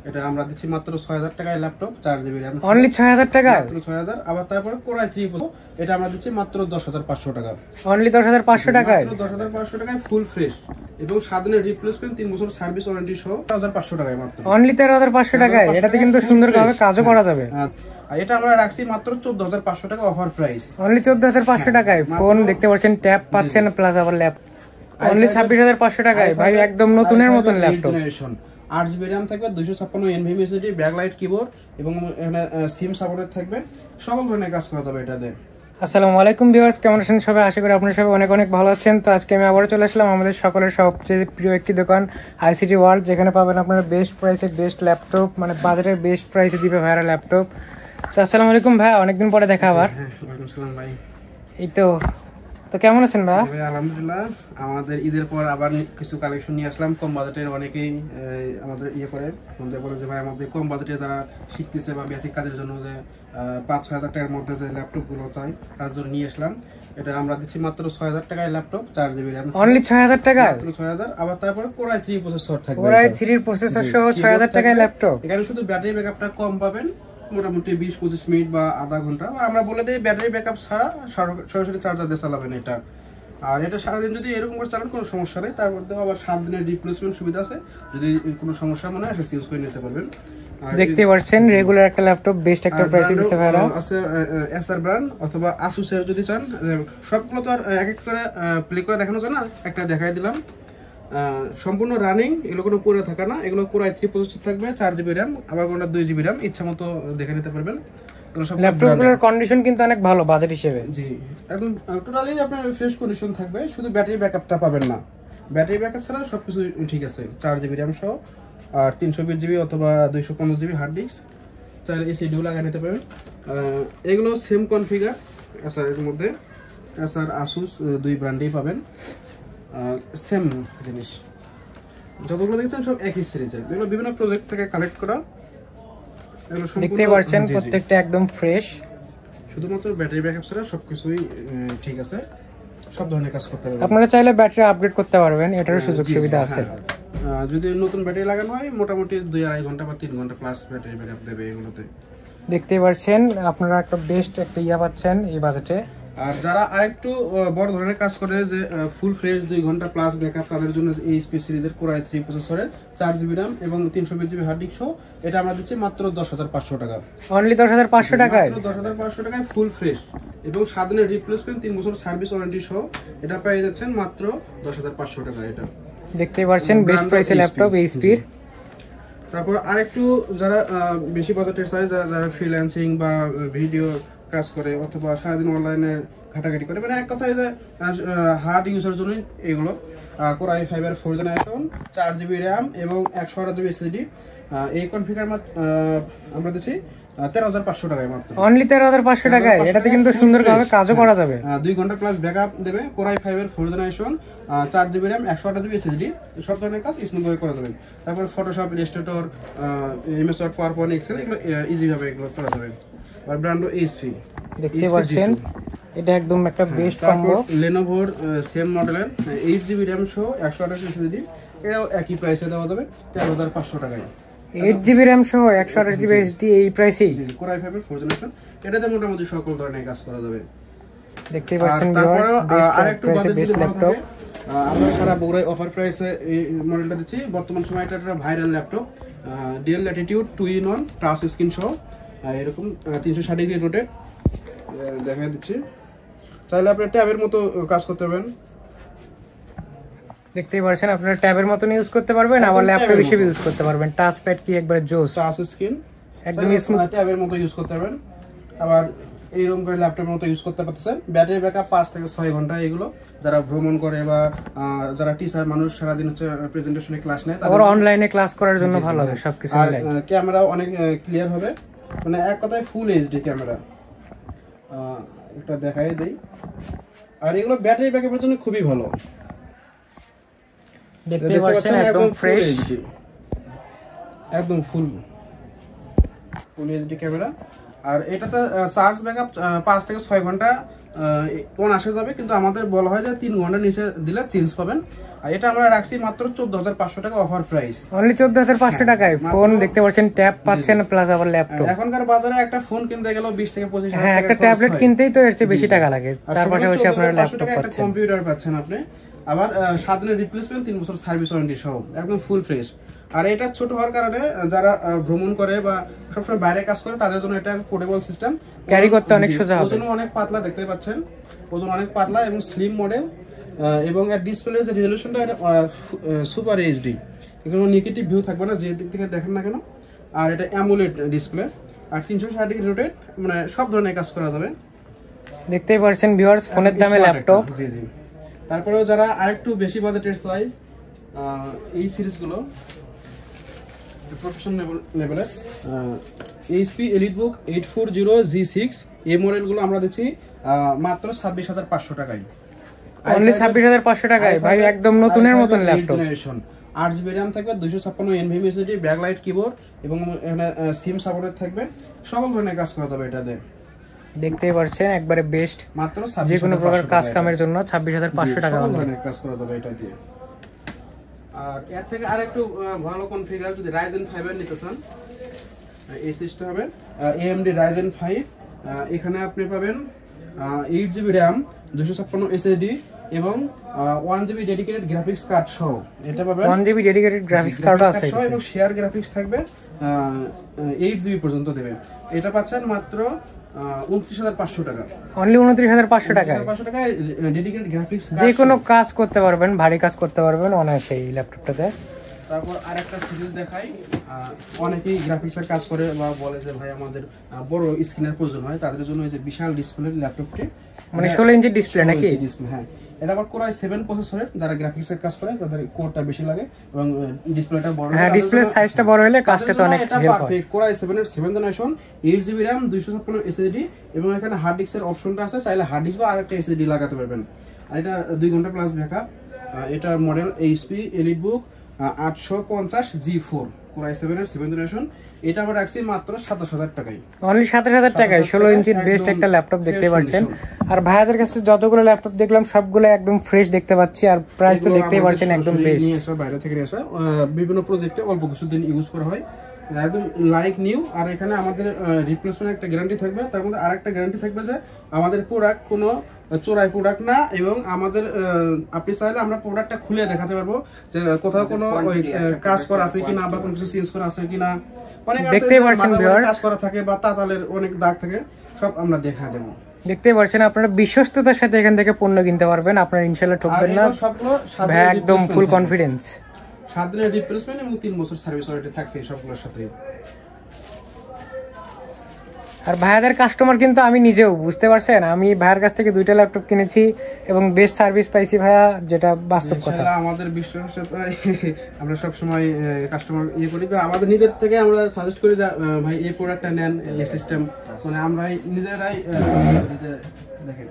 এটা আমরা দিচ্ছি মাত্র 6000 টাকায় ল্যাপটপ 4GB RAM অনলি 6000 টাকায়, মাত্র 6000। আবার তারপরে Core i3 এটা আমরা দিচ্ছি মাত্র 10500 টাকা, অনলি 10500 টাকায়, মাত্র 10500 টাকায় ফুল ফ্রেশ এবং 7 দিনের রিপ্লেসমেন্ট 3 বছর সার্ভিস ওয়ারেন্টি সহ 13500 টাকায় মাত্র, অনলি 13500 টাকায়। এটাতে কিন্তু সুন্দরভাবে কাজও করা যাবে। এটা আমরা রাখছি মাত্র 14500 টাকা অফার প্রাইস, অনলি 14500 টাকায় ফোন দেখতে পাচ্ছেন, ট্যাব পাচ্ছেন প্লাস আবার ল্যাপটপ অনলি 26500 টাকায়। ভাই একদম নতুনের মতন ল্যাপটপ। 8GB RAM থাকবে, 256 NVMe SSD, ব্যাকলাইট কিবোর্ড এবং এখানে সিম সাপোর্টেড থাকবে, সকল ধরনের কাজ করা যাবে এটাতে। আসসালামু আলাইকুম ভিউয়ার্স, কেমন আছেন সবাই? আশা করি আপনারা সবাই অনেক অনেক ভালো আছেন। তো আজকে আমি আবারও চলে আসলাম আমাদের সকলের সবচেয়ে প্রিয় একটি দোকান আইসিটি ওয়ার্ল্ড, যেখানে পাবেন আপনারা বেস্ট প্রাইসে বেস্ট ল্যাপটপ, মানে বাজারের বেস্ট প্রাইসে দিবে ভাইরা ল্যাপটপ। তো আসসালামু আলাইকুম ভাই, অনেকদিন পরে দেখা আবার। ওয়ালাইকুম আসসালাম ভাই। এই তো কেমন আছেন ভাই? আলহামদুলিল্লাহ, আমাদের ঈদের পর আবার কিছু কালেকশন নিয়ে আসলাম কম বাজেটের। অনেকেই আমাদের বলে যে ভাই আমাদের কম বাজেটে যারা শিখতেছে বা বেসিক কাজের জন্য যে 5-6 হাজার টাকার মধ্যে যে ল্যাপটপ গুলো চাই তার জন্য নিয়ে আসলাম। এটা আমরা দিচ্ছি মাত্র 6000 টাকায় ল্যাপটপ 4GB RAM, অনলি 6000 টাকায়, মাত্র 6000। আবার তারপরে Core i3 প্রসেসর থাকবে, Core i3 প্রসেসর সহ 6000 টাকায় ল্যাপটপ। এখানে শুধু ব্যাটারি ব্যাকআপটা কম পাবেন, মোটামুটি 20-25 মিনিট বা আধা ঘন্টা। আমরা বলে দিই ব্যাটারি ব্যাকআপ ছাড়া সরাসরি চার্জার দিয়ে চালাবেন এটা। আর এটা সারাদিন যদি এরকম করে চালান কোনো সমস্যা নেই, তার মধ্যে আবার 7 দিনের রিপ্লেসমেন্ট সুবিধা আছে, যদি কোনো সমস্যা মনে হয় সেটা ইউজ করে নিতে পারবেন। দেখতে পাচ্ছেন রেগুলার একটা ল্যাপটপ বেস্ট একটা প্রাইসে দিছে ভাইরা। আছে এসার ব্র্যান্ড অথবা আসুস এর যদি চান, সবগুলো তো আর এক এক করে প্লে করে দেখানো যায় না, একটা দেখাই দিলাম। সম্পূর্ণ রানিং, এগুলো কোনো পড়ে থাকা না, এগুলো Core i3 প্রসেসর থাকবে 4GB RAM, আবার কোনটা 2GB RAM, ইচ্ছা মতো দেখে নিতে পারবেন। ল্যাপটপগুলোর কন্ডিশন কিন্তু অনেক ভালো বাজেট হিসেবে। জি, একদম টোটালি আপনার ফ্রেশ কন্ডিশন থাকবে, শুধু ব্যাটারি ব্যাকআপটা পাবেন না। ব্যাটারি ব্যাকআপ ছাড়া সবকিছু ঠিক আছে, 4GB RAM সহ, আর 320GB অথবা 250GB হার্ড ডিস্ক, তাহলে এসএসডিও লাগিয়ে নিতে পারবেন। এগুলো সেম কনফিগার এসার এর মধ্যে, এসার আসুস দুই ব্র্যান্ডেই পাবেন, সেম জিনিস। যতগুলো দেখছেন সব একই সিরিজের, এগুলো বিভিন্ন প্রজেক্ট থেকে কালেক্ট করা। দেখতে পাচ্ছেন প্রত্যেকটা একদম ফ্রেশ, শুধুমাত্র ব্যাটারি ব্যাকআপ ছাড়া সবকিছুই ঠিক আছে, সব ধরনের কাজ করতে পারবেন। আপনারা চাইলে ব্যাটারি আপগ্রেড করতে পারবেন, এটারও সুযোগ সুবিধা আছে। যদি নতুন ব্যাটারি লাগানো হয় মোটামুটি 2-2.5 ঘন্টা বা 3 ঘন্টা প্লাস ব্যাটারি ব্যাকআপ দেবে এগুলোতে। দেখতে পাচ্ছেন আপনারা একটা বেস্ট একটা পাচ্ছেন এই বাজেটে। আর যারা আরেকটু বড় ধরনের কাজ করে, যে ফুল ফ্রেশ 2 ঘন্টা প্লাস ব্যাকআপ, তাদের জন্য এই স্পেস সিরিজের Core i3 প্রসেসরের 4GB RAM এবং 320GB হার্ড ডিস্ক সহ এটা আমরা দিচ্ছি মাত্র 10500 টাকা, অনলি 10500 টাকায়, 10500 টাকায় ফুল ফ্রেশ এবং 7 দিনের রিপ্লেসমেন্ট 3 বছর সার্ভিস ওয়ারেন্টি সহ এটা পেয়ে যাচ্ছেন মাত্র 10500 টাকা। এটা দেখতে পাচ্ছেন বেস্ট প্রাইসে ল্যাপটপ এইচপির। তারপর আরেকটু যারা বেশি বাজেটের চাই, যারা ফ্রিল্যান্সিং বা ভিডিও কাজ করে অথবা সারাদিন অনলাইনে ঘাটাঘাটি করে, মানে এক কথায় যে হার্ড ইউজের জন্য এগুলো Core i5 এর 4th জেনারেশন 4GB RAM এবং 128GB SSD, এই কনফিগার আমরা দিচ্ছি 13500 টাকায় মাত্র, অনলি 13500 টাকায়। এটাতে কিন্তু সুন্দরভাবে কাজও করা যাবে, 2 ঘন্টা প্লাস ব্যাকআপ দেবে। Core i5 এর 4th generation 4GB RAM 128GB SSD, সব ধরনের কাজ স্মুথভাবে করা যাবে। তারপর Photoshop, Illustrator, MS Word, PowerPoint, Excel এগুলো ইজি ভাবে এগুলো করা যাবে। আর ব্র্যান্ড এইচপি দেখতে পাচ্ছেন, এটা একদম একটা বেস্ট কম্বো। Lenovo সেম মডেলের 8GB RAM সহ 128GB SSD, এটাও একই প্রাইসে দেওয়া যাবে 13500 টাকায়। 8GB RAM সহ 128GB SSD এই প্রাইসেই Core i5 এর 4th জেনারেশন, এটাতে মোটামুটি সকল ধরনের কাজ করা যাবে। দেখতে পাচ্ছেন ভিউয়ার্স, আরেকটু বাজেট ল্যাপটপ আমরা সারা বগুড়ায় অফার প্রাইসে এই মডেলটা দিচ্ছি। বর্তমান সময় এটা একটা viral laptop, Dell Latitude 2-in-1 touch screen সহ, এরকম 360 ডিগ্রি রোটেট দেখা দিচ্ছি। চাইলে আপনি ট্যাবের মতো কাজ করতে পারবেন। দেখতেই পাচ্ছেন আপনারা ট্যাবের মতো ইউজ করতে পারবেন, আবার ল্যাপটপ হিসেবে ইউজ করতে পারবেন। টাচ প্যাড কি একবারে জোস, টাচ স্ক্রিন একদম স্মুথ, ট্যাবের মতো ইউজ করতে পারবেন। আবার এইরকম করে ল্যাপটপের মতো ইউজ করতে পারতেছেন। ব্যাটারি ব্যাকআপ 5 থেকে 6 ঘন্টা। এগুলো যারা ভ্রমণ করে বা যারা টিচার মানুষ সারাদিন হচ্ছে প্রেজেন্টেশনে ক্লাস নেয়, আবার অনলাইনে ক্লাস করার জন্য ভালো হবে সবকিছু মিলে। ক্যামেরা অনেক ক্লিয়ার হবে, মানে এক কথায় ফুল এইচডি ক্যামেরা। এটা দেখাই দেই। আর এগুলো ব্যাটারি ব্যাকআপের জন্য খুবই ভালো। দেখতে পাচ্ছেন একদম ফ্রেশ, একদম ফুল এইচডি ক্যামেরা। আর এটাতে চার্জ ব্যাকআপ 5 থেকে 6 ঘন্টা অন আসে যাবে, কিন্তু আমাদের বলা হয় যে 3 ঘন্টা নিচে দিলে চেঞ্জ পাবেন। আর এটা আমরা রাখছি মাত্র 14,500 টাকা অফার প্রাইস। অনলি 14,500 টাকায় ফোন দেখতে পাচ্ছেন, ট্যাব পাচ্ছেন প্লাস আবার ল্যাপটপ। এখনকার বাজারে একটা ফোন কিনতে গেলেও 20 থেকে 25 হাজার টাকা, একটা ট্যাবলেট কিনতেই তো এর চেয়ে বেশি টাকা লাগে, তার পাশাপাশি আপনারা ল্যাপটপ পাচ্ছেন, একটা কম্পিউটার পাচ্ছেন আপনি। আবার 7 দিনের রিপ্লেসমেন্ট, 3 বছর সার্ভিস ওয়ারেন্টি সহ একদম ফুল ফ্রেশ। আর এটা ছোট হওয়ার কারণে যারা ভ্রমণ করে বা সবসময় বাইরে কাজ করে তাদের জন্য এটা পোর্টেবল সিস্টেম, ক্যারি করতে অনেক সোজা হবে। ওজন অনেক পাতলা, দেখতে পাচ্ছেন ওজন অনেক পাতলা এবং স্লিম মডেল। এবং এর ডিসপ্লের যে রেজোলিউশনটা এটা সুপার এইচডি, এখানে নেগেটিভ ভিউ থাকবে না যে দিক থেকে দেখেন না কেন। আর এটা অ্যামোলেড ডিসপ্লে, আর 360 ডিগ্রি রোটেট, মানে সব ধরনের কাজ করা যাবে। দেখতেই পাচ্ছেন ভিউয়ার্স, ফোনের দামে ল্যাপটপ। জি জি। তারপরেও যারা আরেকটু বেশি বাজেটের চাই, এই সিরিজগুলো প্রফেশনাল লেভেলের এইচপি এলিটবুক 840G6, এই মডেলগুলো আমরা দিচ্ছি মাত্র 26,500 টাকায়। অনলি 26,500 টাকায় ভাই, একদম নতুনের মতন ল্যাপটপ। 8GB RAM থাকবে, 256 NVMe SSD, ব্যাকলাইট কিবোর্ড এবং এখানে সিম সাপোর্টেড থাকবে, সকল ধরনের কাজ করা যাবে এটাতে। দেখতেই পাচ্ছেন একবারে বেস্ট, মাত্র যে কোনো প্রকার কাজ কামের জন্য 26,500 টাকা ধরনের কাজ করা যাবে এটা দিয়ে। আর এর থেকে আরেকটু ভালো কনফিগার যদি Ryzen 5 এর নিতে চান, এই সিস্টেম হবে AMD Ryzen 5। এখানে আপনি পাবেন 8GB RAM, 256 SSD এবং 1GB ডেডিকেটেড গ্রাফিক্স কার্ড সহ। এটা পাবেন 1GB ডেডিকেটেড গ্রাফিক্স কার্ড আছে এবং শেয়ার গ্রাফিক্স থাকবে, 8GB পর্যন্ত দেবে। এটা পাচ্ছেন মাত্র 29,500 টাকা। অনলি 29,500 টাকায় ডেডিকেটেড গ্রাফিক্স, যে কোনো কাজ করতে পারবেন, ভারী কাজ করতে পারবেন অনায়াসে এই ল্যাপটপটাতে। তারপর আরেকটা সিরিজ দেখাই। অনেকেই গ্রাফিক্সের কাজ করে বা বলে যে ভাই আমাদের বড় স্ক্রিনের প্রয়োজন হয়, তাদের জন্য এই যে বিশাল ডিসপ্লের ল্যাপটপটি, মানে 16 ইঞ্চি ডিসপ্লে নাকি? হ্যাঁ, এটা আবার Core i7 প্রসেসরের, যারা গ্রাফিক্সের কাজ করে তাদের কোরটা বেশি লাগে এবং ডিসপ্লেটা বড়। হ্যাঁ, ডিসপ্লে সাইজটা বড় হলে কাজটা তো অনেক হেল্প হয়। Core i7 এর 7th generation, 8GB RAM, 256 SSD এবং এখানে হার্ড ডিস্কের অপশনটা আছে, চাইলে হার্ড ডিস্ক বা আরেকটা SSD লাগাতে পারবেন। আর এটা 2 ঘন্টা প্লাস ব্যাকআপ। এটা model HP EliteBook 850G4, Core i7 এর 7th জেনারেশন। এটা আমরা রাখছি মাত্র 27,000 টাকায়। অনলি 27,000 টাকায় 16 ইঞ্চির বেস্ট একটা ল্যাপটপ দেখতে পাচ্ছেন। আর ভাইয়াদের কাছে যতগুলো ল্যাপটপ দেখলাম সবগুলো একদম ফ্রেশ দেখতে পাচ্ছি, আর প্রাইস তো দেখতেই পাচ্ছেন একদম বেস্ট। নিয়ে আসা, বাইরে থেকে আসা, বিভিন্ন প্রজেক্টে অল্প কিছুদিন ইউজ করা হয়, একদম লাইক নিউ। আর এখানে আমাদের রিপ্লেসমেন্ট একটা গ্যারান্টি থাকবে, তার মধ্যে আরেকটা গ্যারান্টি থাকবে যে আমাদের প্রোডাক্ট কোনো চোরাই প্রোডাক্ট না, এবং আমাদের আপনি চাইলে আমরা প্রোডাক্টটা খুলে দেখাতে পারবো যে কোথাও কোনো কাজ করা আছে কিনা বা কোনো কিছু চেঞ্জ করা আছে কিনা। অনেক দেখতেই পাচ্ছেন ভিউয়ার্স, কাজ করা থাকে বা তাতালের অনেক দাগ থাকে, সব আমরা দেখা দেবো। দেখতেই পাচ্ছেন আপনারা বিশ্বস্ততার সাথে এখান থেকে পণ্য কিনতে পারবেন, আপনারা ইনশাআল্লাহ ঠকবেন না, ভাই একদম ফুল কনফিডেন্স। 7 দিনের রিপ্লেসমেন্ট এবং 3 বছর সার্ভিস ওয়ারেন্টি থাকছে সবগুলোর সাথে। আর ভাইয়াদের কাস্টমার কিন্তু আমি নিজেও, বুঝতে পারছেন, আমি ভাইয়ার কাছ থেকে 2টা ল্যাপটপ কিনেছি এবং বেস্ট সার্ভিস পাইছি ভাইয়া, যেটা বাস্তব কথা। আমাদের বিশ্বাসের আমরা সব সময় কাস্টমার করি, তো আমাদের নিজের থেকে আমরা সাজেস্ট করি যে ভাই এই প্রোডাক্টটা নেন, এই সিস্টেম, মানে আমরা নিজেরাই দেখেন।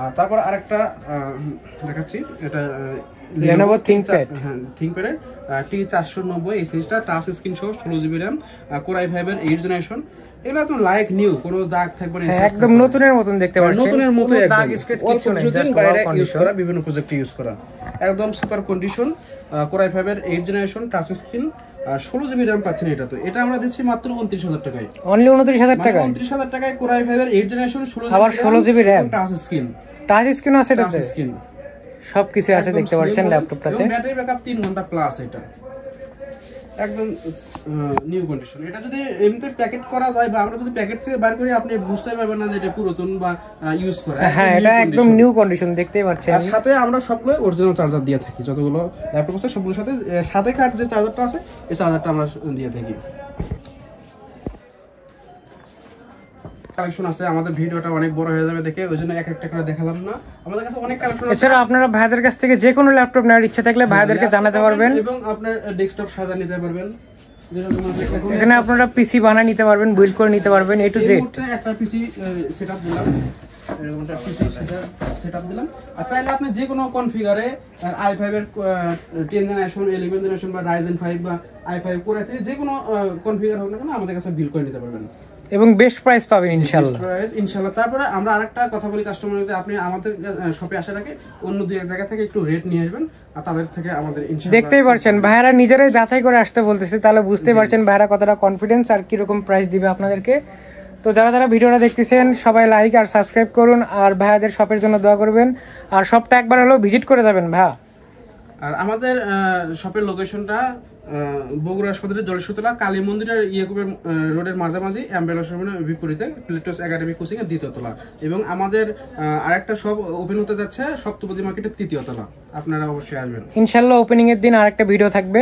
আর তারপর আরেকটা দেখাচ্ছি, এটা Lenovo ThinkPad, হ্যাঁ ThinkPad এর T490, এই সিরিজটা টাচ স্ক্রিন সহ 16GB RAM, Core i5 এর 8th জেনারেশন। এগুলো একদম লাইক নিউ, কোনো দাগ থাকবে না, একদম নতুনের মতন দেখতে পাচ্ছেন, নতুনের মতো, দাগ স্ক্র্যাচ কিছু নেই, জাস্ট বাইরে ইউজ করা, বিভিন্ন প্রজেক্টে ইউজ করা, একদম সুপার কন্ডিশন। Core i5 এর 8th জেনারেশন, টাচ স্ক্রিন, আর 16GB RAM পাচ্ছেন এটাতে। এটা আমরা দিচ্ছি মাত্র 29,000 টাকায়। অনলি 29,000 টাকায়, 29,000 টাকায় Core i5 এর 8th generation, 16GB RAM, touch screen, আছে এটাতে, সবকিছু আছে দেখতে পাচ্ছেন ল্যাপটপটাতে। ব্যাটারি ব্যাকআপ 3 ঘন্টা প্লাস, এটা একদম নিউ কন্ডিশন। এটা যদি এমনিতে প্যাকেট করা যায় বা আমরা যদি প্যাকেট থেকে বাইর করি, আপনি বুঝতে পারবেন না যে এটা পুরাতন বা ইউজ করা। হ্যাঁ, এটা একদম নিউ কন্ডিশন দেখতেই পাচ্ছেন। আর সাথে আমরা সবগুলো অরিজিনাল চার্জার দিয়ে থাকি, যতগুলো ল্যাপটপ আছে সবগুলোর সাথে সাথে কার যে চার্জারটা আছে এই চার্জারটা আমরা দিয়ে থাকি। কালেকশন আছে, আমাদের ভিডিওটা অনেক বড় হয়ে যাবে দেখে, ওই জন্য এক একটা করে দেখালাম না। আমাদের কাছে অনেক কালেকশন আছে। এছাড়া আপনারা ভাইদের কাছ থেকে যে কোনো ল্যাপটপ নেওয়ার ইচ্ছা থাকলে ভাইদেরকে জানাতে পারবেন, এবং আপনার ডেস্কটপ সাজা নিতে পারবেন। এখানে আপনারা পিসি বানিয়ে নিতে পারবেন, বিল্ড করে নিতে পারবেন, এ টু জেড। একটা পিসি সেটআপ দিলাম, এরকম একটা পিসি সেটআপ দিলাম। আর চাইলে আপনি যে কোনো কনফিগারে i5 এর 10 জেনারেশন, 11 জেনারেশন বা Ryzen 5 বা i5 Core i3 যে কোনো কনফিগার হোক না কেন আমাদের কাছে বিল্ড করে নিতে পারবেন। এবং বেস্ট প্রাইস পাবেন ইনশাআল্লাহ। ইনশাআল্লাহ। তারপরে আমরা আরেকটা কথা বলি কাস্টমারদের, আপনি আমাদের শপে আসার আগে অন্য দুই এক জায়গা থেকে একটু রেট নিয়ে আসবেন, আর তাদের থেকে আমাদের ইনশাআল্লাহ দেখতেই পারছেন ভাইয়ারা নিজেরাই যাচাই করে আসতে বলতেছে, তাহলে বুঝতেই পারছেন ভাইয়ারা কতটা কনফিডেন্স আর কিরকম প্রাইস দিবে আপনাদেরকে। তো যারা যারা ভিডিওটা দেখতেছেন সবাই লাইক আর সাবস্ক্রাইব করুন, আর ভাইয়াদের শপের জন্য দোয়া করবেন, আর শপটা একবার হলেও ভিজিট করে যাবেন ভাইয়া। আর আমাদের শপের লোকেশনটা বগুড়া সদরের জলসুতলা কালী মন্দিরের ইয়াকুবের রোডের মাঝামাঝি অ্যাম্বেলা শোরুমের বিপরীতে প্লেটোস একাডেমি কোচিং এর দ্বিতীয় তলা, এবং আমাদের আরেকটা শপ ওপেন হতে যাচ্ছে সপ্তপদী মার্কেটের তৃতীয় তলা। আপনারা অবশ্যই আসবেন ইনশাআল্লাহ। ওপেনিং এর দিন আরেকটা ভিডিও থাকবে।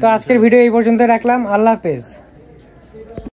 তো আজকের ভিডিও এই পর্যন্ত রাখলাম, আল্লাহ হাফেজ।